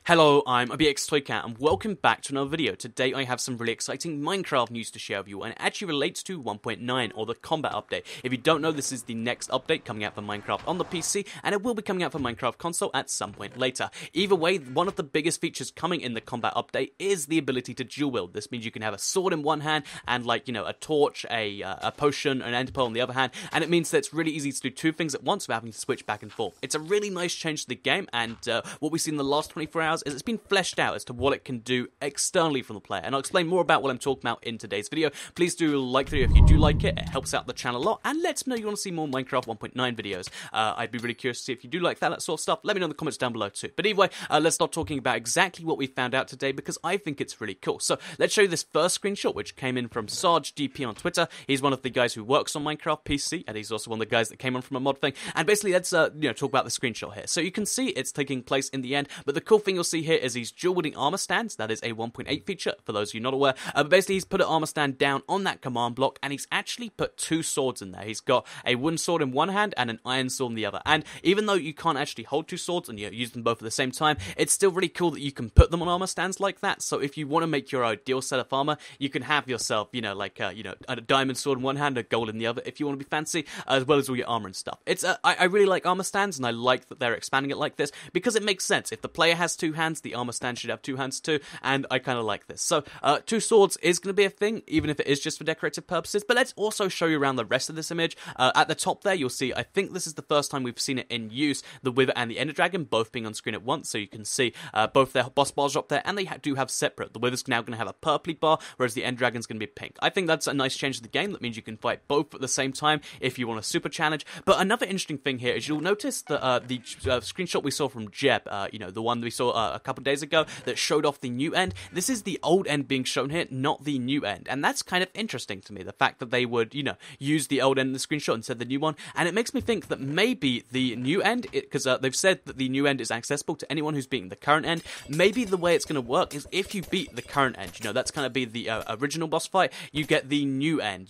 Hello, I'm BXToyCat and welcome back to another video. Today I have some really exciting Minecraft news to share with you, and it actually relates to 1.9 or the combat update. If you don't know, this is the next update coming out for Minecraft on the PC, and it will be coming out for Minecraft console at some point later. Either way, one of the biggest features coming in the combat update is the ability to dual wield. This means you can have a sword in one hand and a torch, a potion, an ender pearl on the other hand, and it means that it's really easy to do two things at once without having to switch back and forth. It's a really nice change to the game, and what we've seen in the last 24 hours is it's been fleshed out as to what it can do externally from the player, and I'll explain more about what I'm talking about in today's video. Please do like the video if you do like it. It helps out the channel a lot, and let me know you want to see more Minecraft 1.9 videos. I'd be really curious to see if you do like that sort of stuff. Let me know in the comments down below too. But either way, let's start talking about exactly what we found out today, because I think it's really cool. So let's show you this first screenshot, which came in from SargeDP on Twitter. He's one of the guys who works on Minecraft PC, and he's also one of the guys that came on from a mod thing. And basically, let's talk about the screenshot here. So you can see it's taking place in the end, but the cool thing you'll see here is he's dual wielding armor stands. That is a 1.8 feature for those of you not aware. But basically, he's put an armor stand down on that command block, and he's actually put two swords in there. He's got a wooden sword in one hand and an iron sword in the other. And even though you can't actually hold two swords and use them both at the same time, it's still really cool that you can put them on armor stands like that. So if you want to make your ideal set of armor, you can have yourself, a diamond sword in one hand, a gold in the other, if you want to be fancy, as well as all your armor and stuff. It's I really like armor stands, and I like that they're expanding it like this because it makes sense. If the player has two hands, the armor stand should have two hands too, and I kind of like this. So two swords is going to be a thing, even if it is just for decorative purposes. But let's also show you around the rest of this image. At the top there, you'll see, I think this is the first time we've seen it in use, the Wither and the Ender Dragon both being on screen at once. So you can see both their boss bars up there, and they do have separate. The Wither's now going to have a purpley bar, whereas the Ender Dragon's going to be pink. I think that's a nice change to the game. That means you can fight both at the same time if you want a super challenge. But another interesting thing here is you'll notice that the screenshot we saw from Jeb, the one we saw a couple days ago that showed off the new end. This is the old end being shown here, not the new end. And that's kind of interesting to me, the fact that they would, use the old end in the screenshot instead of the new one. And it makes me think that maybe the new end, because they've said that the new end is accessible to anyone who's beating the current end, maybe the way it's going to work is if you beat the current end, that's going to be the original boss fight, you get the new end,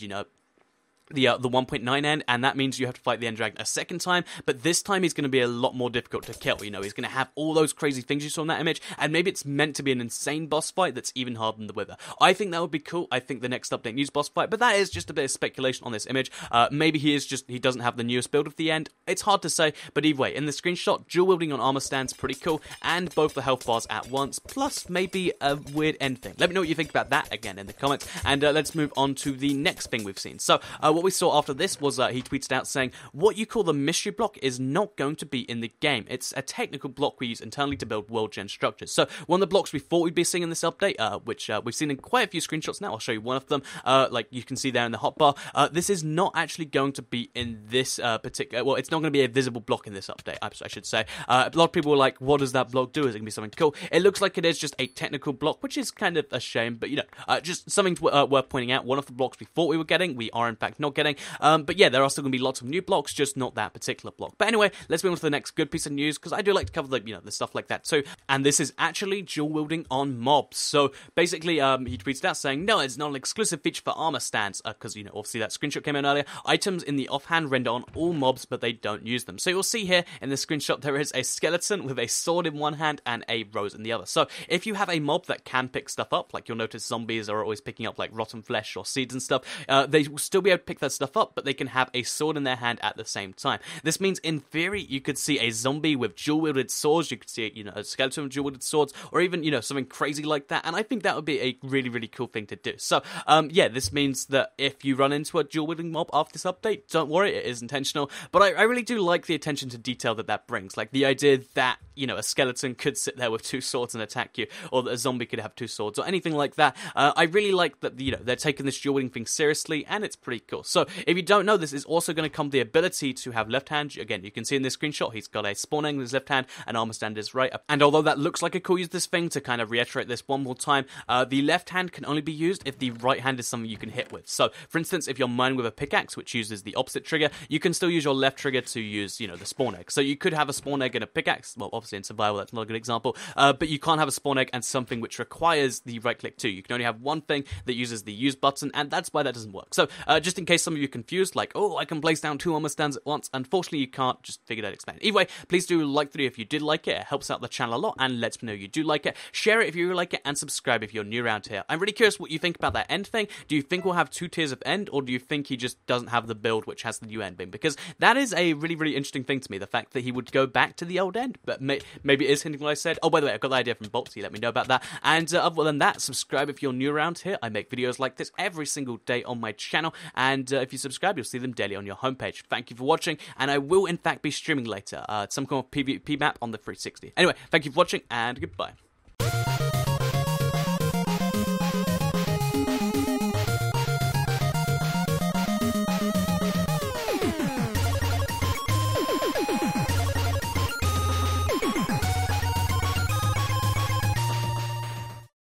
the 1.9 end, and that means you have to fight the Ender Dragon a second time, but this time he's going to be a lot more difficult to kill. He's going to have all those crazy things you saw in that image, and maybe it's meant to be an insane boss fight that's even harder than the Wither. I think that would be cool. I think the next update needs boss fight, but that is just a bit of speculation on this image. Maybe he doesn't have the newest build of the end. It's hard to say, but either way, in the screenshot, dual wielding on armor stands pretty cool, and both the health bars at once, plus maybe a weird end thing. Let me know what you think about that again in the comments, and let's move on to the next thing we've seen. So what we saw after this was he tweeted out saying, what you call the mystery block is not going to be in the game. It's a technical block we use internally to build world gen structures. So one of the blocks we thought we'd be seeing in this update, which we've seen in quite a few screenshots now, I'll show you one of them, like you can see there in the hotbar, this is not actually going to be in this particular, well, it's not going to be a visible block in this update, I should say. A lot of people were like, what does that block do? Is it going to be something cool? It looks like it is just a technical block, which is kind of a shame, but just something worth pointing out. One of the blocks we thought we were getting, we are in fact not getting. But yeah, there are still going to be lots of new blocks, just not that particular block. But anyway, let's move on to the next good piece of news, because I do like to cover the stuff like that too. And this is actually dual wielding on mobs. So basically, he tweeted out saying, no, it's not an exclusive feature for armor stands, because obviously that screenshot came in earlier. Items in the offhand render on all mobs, but they don't use them. So you'll see here in the screenshot there is a skeleton with a sword in one hand and a rose in the other. So if you have a mob that can pick stuff up, like you'll notice zombies are always picking up like rotten flesh or seeds and stuff, they will still be able to pick that stuff up, but they can have a sword in their hand at the same time. This means, in theory, you could see a zombie with dual-wielded swords, you could see, a skeleton with dual-wielded swords, or even, something crazy like that, and I think that would be a really, really cool thing to do. So, yeah, this means that if you run into a dual-wielding mob after this update, don't worry, it is intentional, but I really do like the attention to detail that brings, like the idea that, a skeleton could sit there with two swords and attack you, or that a zombie could have two swords, or anything like that. I really like that, they're taking this dual-wielding thing seriously, and it's pretty cool. So, if you don't know, this is also going to come the ability to have left hand. Again, you can see in this screenshot, he's got a spawn egg in his left hand, and armor stand is right. And although that looks like a cool use of this thing, to kind of reiterate this one more time, the left hand can only be used if the right hand is something you can hit with. So, for instance, if you're mining with a pickaxe, which uses the opposite trigger, you can still use your left trigger to use, the spawn egg. So you could have a spawn egg and a pickaxe. Well, obviously in survival that's not a good example, but you can't have a spawn egg and something which requires the right click too. You can only have one thing that uses the use button, and that's why that doesn't work. So just in case some of you are confused, like, oh, I can place down 2 armor stands at once, unfortunately you can't. Just figured I'd explain. Either way, please do like the video if you did like it. It helps out the channel a lot and lets me know you do like it. Share it if you like it, and subscribe if you're new around here. I'm really curious what you think about that end thing. Do you think we'll have 2 tiers of end, or do you think he just doesn't have the build which has the new end beam? Because that is a really, really interesting thing to me, the fact that he would go back to the old end, but maybe it is hinting what I said. Oh, by the way, I got the idea from Bolt, so you let me know about that. And other than that, subscribe if you're new around here. I make videos like this every single day on my channel, and if you subscribe, you'll see them daily on your homepage. Thank you for watching, and I will in fact be streaming later some kind of PvP map on the 360. Anyway, thank you for watching, and goodbye.